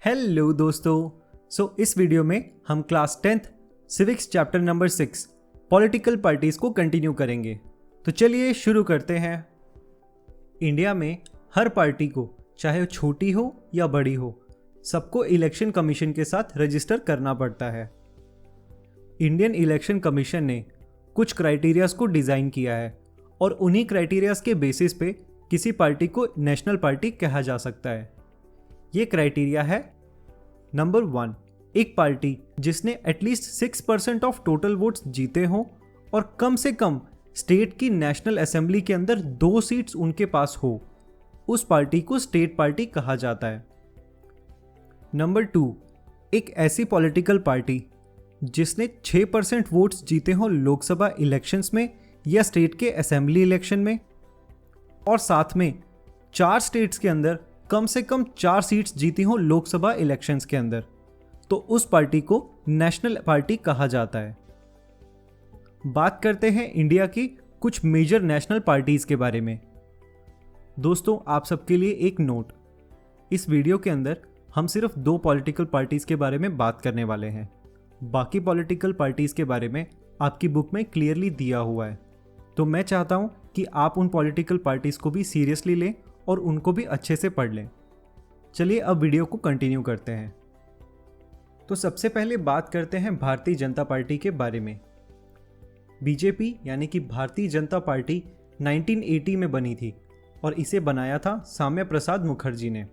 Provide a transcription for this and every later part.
Hello दोस्तों। इस video में हम class 10th civics chapter number 6 political parties को कंटिन्यू करेंगे। तो चलिए शुरू करते हैं। इंडिया में हर पार्टी को, चाहे छोटी हो या बड़ी हो, सबको इलेक्शन कमीशन के साथ रजिस्टर करना पड़ता है। इंडियन इलेक्शन कमीशन ने कुछ क्राइटेरियाज को डिज़ाइन किया है और उन्हीं क्राइटेरियाज के बेसिस पे किसी पार्टी को नेशनल पार्टी कहा जा सकता है। ये क्राइटेरिया है नंबर 1, एक पार्टी जिसने एटलीस्ट 6% ऑफ टोटल वोट्स जीते हों और कम से कम स्टेट की नेशनल असेंबली के अंदर 2 सीट्स उनके पास हो, उस पार्टी को स्टेट पार्टी कहा जाता है। नंबर 2, एक ऐसी पॉलिटिकल पार्टी जिसने 6% वोट्स जीते हों लोकसभा इलेक्शंस में या स्टेट के असेंबली इलेक्शन में और साथ में 4 स्टेट्स के अंदर कम से कम 4 सीट्स जीती हों लोकसभा इलेक्शंस के अंदर, तो उस पार्टी को नेशनल पार्टी कहा जाता है। बात करते हैं इंडिया की कुछ मेजर नेशनल पार्टीज के बारे में। दोस्तों, आप सबके लिए एक नोट, इस वीडियो के अंदर हम सिर्फ 2 पॉलिटिकल पार्टीज के बारे में बात करने वाले हैं। बाकी पॉलिटिकल पार्टीज के बारे में आपकी बुक में क्लियरली दिया हुआ है, तो मैं चाहता हूं कि आप उन पॉलिटिकल पार्टीज को भी सीरियसली लें और उनको भी अच्छे से पढ़ लें। चलिए अब वीडियो को कंटिन्यू करते हैं। तो सबसे पहले बात करते हैं भारतीय जनता पार्टी के बारे में। बीजेपी यानी कि भारतीय जनता पार्टी 1980 में बनी थी और इसे बनाया था साम्य प्रसाद मुखर्जी ने।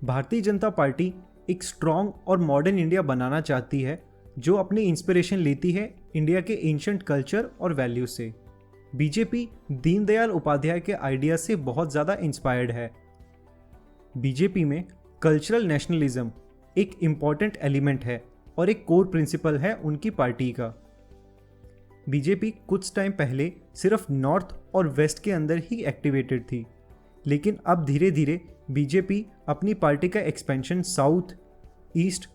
भारतीय जनता पार्टी एक स्ट्रॉन्ग और मॉडर्न इंडिया बनाना चाहती है जो अपनी इंस्पिरेशन लेती है इंडिया के एंशिएंट कल्चर और वैल्यूज से। बीजेपी दीनदयाल उपाध्याय के आइडिया से बहुत ज़्यादा इंस्पायर्ड है। बीजेपी में कल्चरल नेशनलिज्म एक इम्पॉर्टेंट एलिमेंट है और एक कोर प्रिंसिपल है उनकी पार्टी का। बीजेपी कुछ टाइम पहले सिर्फ नॉर्थ और वेस्ट के अंदर ही एक्टिवेटेड थी, लेकिन अब धीरे धीरे बीजेपी अपनी पार्टी का एक्सपेंशन साउथ, ईस्ट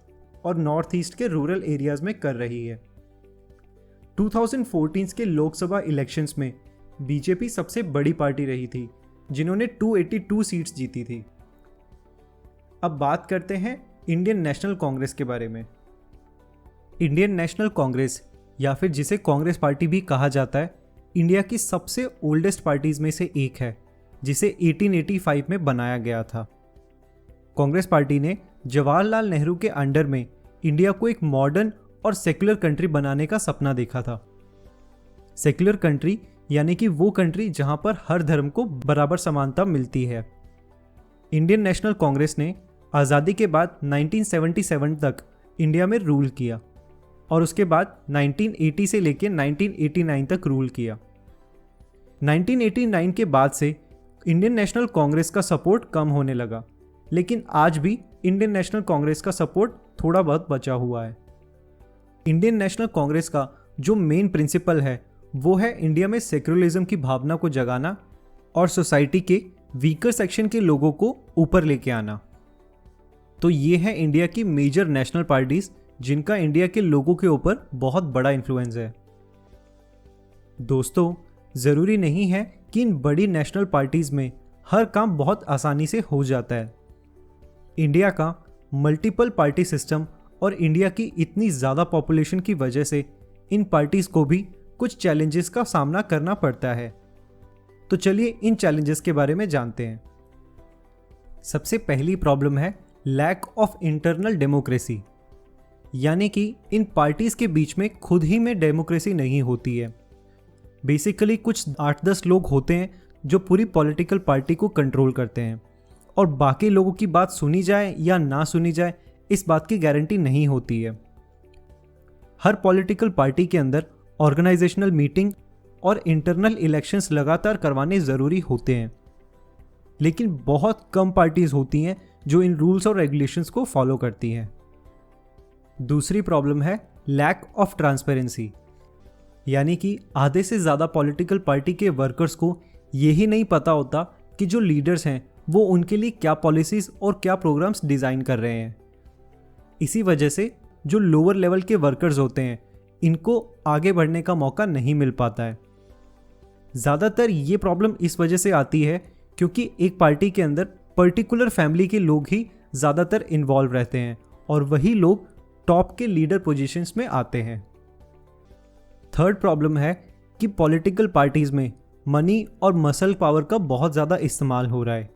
और नॉर्थ ईस्ट के रूरल एरियाज में कर रही है। 2014 के लोकसभा इलेक्शंस में बीजेपी सबसे बड़ी पार्टी रही थी, जिन्होंने 282 सीट्स जीती थी। अब बात करते हैं इंडियन नेशनल कांग्रेस के बारे में। इंडियन नेशनल कांग्रेस या फिर जिसे कांग्रेस पार्टी भी कहा जाता है, इंडिया की सबसे ओल्डेस्ट पार्टीज में से एक है, जिसे 1885 में बनाया गया था। कांग्रेस पार्टी ने जवाहरलाल नेहरू के अंडर में इंडिया को एक मॉडर्न और सेक्युलर कंट्री बनाने का सपना देखा था। सेक्युलर कंट्री यानी कि वो कंट्री जहां पर हर धर्म को बराबर समानता मिलती है। इंडियन नेशनल कांग्रेस ने आज़ादी के बाद 1977 तक इंडिया में रूल किया और उसके बाद 1980 से लेकर 1989 तक रूल किया। 1989 के बाद से इंडियन नेशनल कांग्रेस का सपोर्ट कम होने लगा, लेकिन आज भी इंडियन नेशनल कांग्रेस का सपोर्ट थोड़ा बहुत बचा हुआ है। इंडियन नेशनल कांग्रेस का जो मेन प्रिंसिपल है वो है इंडिया में सेक्युलरिज्म की भावना को जगाना और सोसाइटी के वीकर सेक्शन के लोगों को ऊपर लेके आना। तो ये है इंडिया की मेजर नेशनल पार्टीज जिनका इंडिया के लोगों के ऊपर बहुत बड़ा इन्फ्लुएंस है। दोस्तों, ज़रूरी नहीं है कि इन बड़ी नेशनल पार्टीज में हर काम बहुत आसानी से हो जाता है। इंडिया का मल्टीपल पार्टी सिस्टम और इंडिया की इतनी ज़्यादा पॉपुलेशन की वजह से इन पार्टीज़ को भी कुछ चैलेंजेस का सामना करना पड़ता है। तो चलिए इन चैलेंजेस के बारे में जानते हैं। सबसे पहली प्रॉब्लम है लैक ऑफ इंटरनल डेमोक्रेसी, यानी कि इन पार्टीज़ के बीच में खुद ही में डेमोक्रेसी नहीं होती है। बेसिकली कुछ 8-10 लोग होते हैं जो पूरी पॉलिटिकल पार्टी को कंट्रोल करते हैं और बाकी लोगों की बात सुनी जाए या ना सुनी जाए इस बात की गारंटी नहीं होती है। हर पॉलिटिकल पार्टी के अंदर ऑर्गेनाइजेशनल मीटिंग और इंटरनल इलेक्शंस लगातार करवाने ज़रूरी होते हैं, लेकिन बहुत कम पार्टीज होती हैं जो इन रूल्स और रेगुलेशंस को फॉलो करती हैं। दूसरी प्रॉब्लम है लैक ऑफ ट्रांसपेरेंसी, यानी कि आधे से ज़्यादा पॉलिटिकल पार्टी के वर्कर्स को यही नहीं पता होता कि जो लीडर्स हैं वो उनके लिए क्या पॉलिसीज़ और क्या प्रोग्राम्स डिज़ाइन कर रहे हैं। इसी वजह से जो लोअर लेवल के वर्कर्स होते हैं इनको आगे बढ़ने का मौका नहीं मिल पाता है। ज़्यादातर ये प्रॉब्लम इस वजह से आती है क्योंकि एक पार्टी के अंदर पर्टिकुलर फैमिली के लोग ही ज़्यादातर इन्वॉल्व रहते हैं और वही लोग टॉप के लीडर पोजीशंस में आते हैं। थर्ड प्रॉब्लम है कि पॉलिटिकल पार्टीज़ में मनी और मसल पावर का बहुत ज़्यादा इस्तेमाल हो रहा है।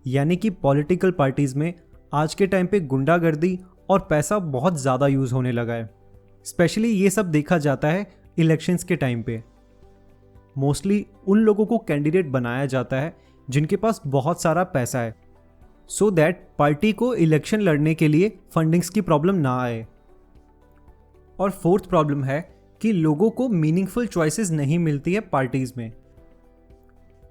यानी कि पॉलिटिकल पार्टीज़ में आज के टाइम पे गुंडागर्दी और पैसा बहुत ज़्यादा यूज़ होने लगा है। स्पेशली ये सब देखा जाता है इलेक्शंस के टाइम पे। मोस्टली उन लोगों को कैंडिडेट बनाया जाता है जिनके पास बहुत सारा पैसा है, सो दैट पार्टी को इलेक्शन लड़ने के लिए फंडिंग्स की प्रॉब्लम ना आए। और फोर्थ प्रॉब्लम है कि लोगों को मीनिंगफुल चॉइसेस नहीं मिलती है पार्टीज में।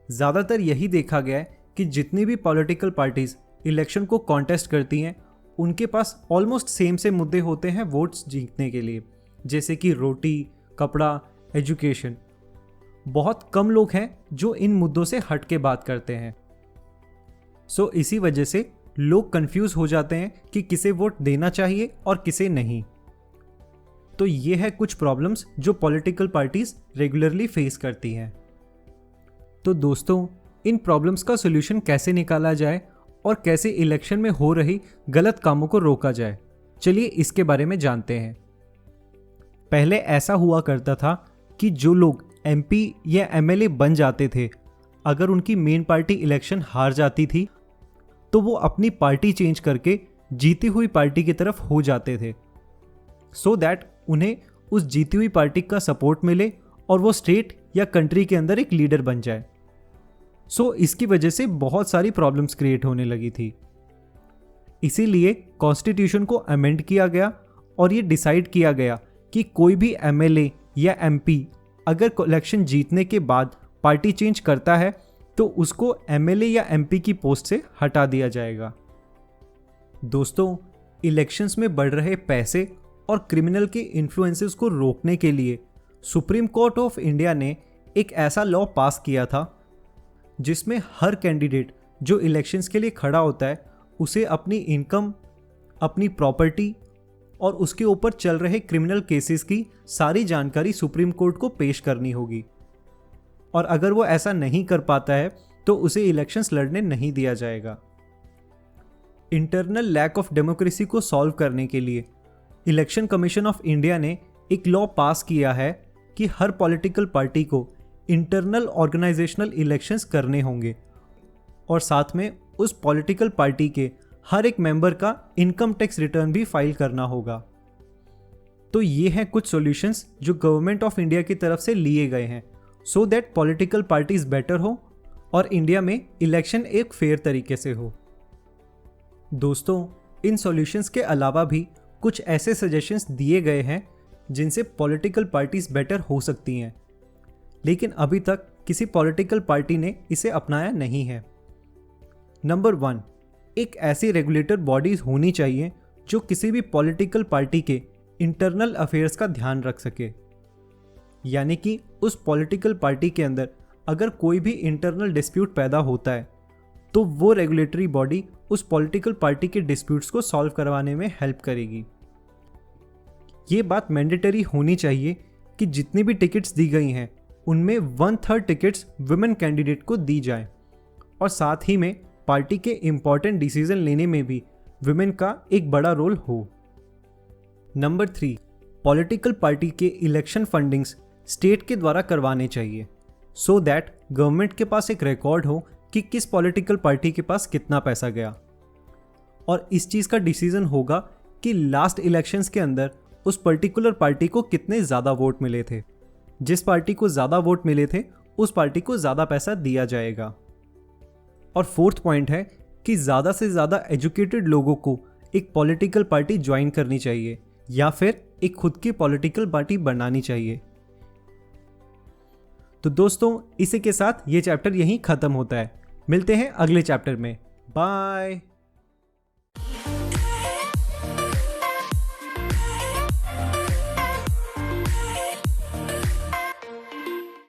ज़्यादातर यही देखा गया है कि जितनी भी पॉलिटिकल पार्टीज इलेक्शन को कॉन्टेस्ट करती हैं उनके पास ऑलमोस्ट सेम से मुद्दे होते हैं वोट्स जीतने के लिए, जैसे कि रोटी, कपड़ा, एजुकेशन। बहुत कम लोग हैं जो इन मुद्दों से हट के बात करते हैं। सो इसी वजह से लोग कंफ्यूज हो जाते हैं कि किसे वोट देना चाहिए और किसे नहीं। तो ये है कुछ प्रॉब्लम्स जो पॉलिटिकल पार्टीज रेगुलरली फेस करती हैं। तो दोस्तों, इन प्रॉब्लम्स का सॉल्यूशन कैसे निकाला जाए और कैसे इलेक्शन में हो रही गलत कामों को रोका जाए, चलिए इसके बारे में जानते हैं। पहले ऐसा हुआ करता था कि जो लोग एमपी या एमएलए बन जाते थे, अगर उनकी मेन पार्टी इलेक्शन हार जाती थी तो वो अपनी पार्टी चेंज करके जीती हुई पार्टी की तरफ हो जाते थे, सो दैट उन्हें उस जीती हुई पार्टी का सपोर्ट मिले और वो स्टेट या कंट्री के अंदर एक लीडर बन जाए। सो इसकी वजह से बहुत सारी प्रॉब्लम्स क्रिएट होने लगी थी। इसीलिए कॉन्स्टिट्यूशन को अमेंड किया गया और ये डिसाइड किया गया कि कोई भी एमएलए या एमपी अगर इलेक्शन जीतने के बाद पार्टी चेंज करता है तो उसको एमएलए या एमपी की पोस्ट से हटा दिया जाएगा। दोस्तों, इलेक्शंस में बढ़ रहे पैसे और क्रिमिनल के इन्फ्लुएंसेस को रोकने के लिए सुप्रीम कोर्ट ऑफ इंडिया ने एक ऐसा लॉ पास किया था जिसमें हर कैंडिडेट जो इलेक्शंस के लिए खड़ा होता है उसे अपनी इनकम, अपनी प्रॉपर्टी और उसके ऊपर चल रहे क्रिमिनल केसेस की सारी जानकारी सुप्रीम कोर्ट को पेश करनी होगी। और अगर वो ऐसा नहीं कर पाता है तो उसे इलेक्शंस लड़ने नहीं दिया जाएगा। इंटरनल लैक ऑफ डेमोक्रेसी को सॉल्व करने के लिए इलेक्शन कमीशन ऑफ इंडिया ने एक लॉ पास किया है कि हर पॉलिटिकल पार्टी को इंटरनल ऑर्गेनाइजेशनल इलेक्शंस करने होंगे और साथ में उस पॉलिटिकल पार्टी के हर एक मेंबर का इनकम टैक्स रिटर्न भी फाइल करना होगा। तो ये हैं कुछ सॉल्यूशंस जो गवर्नमेंट ऑफ इंडिया की तरफ से लिए गए हैं so that political parties better हो और इंडिया में इलेक्शन एक फेयर तरीके से हो। दोस्तों, इन सॉल्यूशंस के अलावा भी कुछ ऐसे सजेशंस दिए गए हैं जिनसे पॉलिटिकल पार्टीज बेटर हो सकती हैं, लेकिन अभी तक किसी पॉलिटिकल पार्टी ने इसे अपनाया नहीं है। नंबर 1, एक ऐसी रेगुलेटर बॉडीज होनी चाहिए जो किसी भी पॉलिटिकल पार्टी के इंटरनल अफेयर्स का ध्यान रख सके। यानी कि उस पॉलिटिकल पार्टी के अंदर अगर कोई भी इंटरनल डिस्प्यूट पैदा होता है तो वो रेगुलेटरी बॉडी उस पॉलिटिकल पार्टी के डिस्प्यूट्स को सॉल्व करवाने में हेल्प करेगी। ये बात मैंडेटरी होनी चाहिए कि जितनी भी टिकट्स दी गई हैं उनमें 1/3 टिकट्स वुमेन कैंडिडेट को दी जाएं और साथ ही में पार्टी के इम्पॉर्टेंट डिसीजन लेने में भी वुमेन का एक बड़ा रोल हो। नंबर 3, पॉलिटिकल पार्टी के इलेक्शन फंडिंग्स स्टेट के द्वारा करवाने चाहिए सो दैट गवर्नमेंट के पास एक रिकॉर्ड हो कि किस पॉलिटिकल पार्टी के पास कितना पैसा गया। और इस चीज़ का डिसीजन होगा कि लास्ट इलेक्शंस के अंदर उस पर्टिकुलर पार्टी को कितने ज़्यादा वोट मिले थे। जिस पार्टी को ज़्यादा वोट मिले थे उस पार्टी को ज़्यादा पैसा दिया जाएगा। और फोर्थ पॉइंट है कि ज़्यादा से ज़्यादा एजुकेटेड लोगों को एक पॉलिटिकल पार्टी ज्वाइन करनी चाहिए या फिर एक खुद की पॉलिटिकल पार्टी बनानी चाहिए। तो दोस्तों, इसी के साथ ये चैप्टर यहीं ख़त्म होता है। मिलते हैं अगले चैप्टर में। बाय।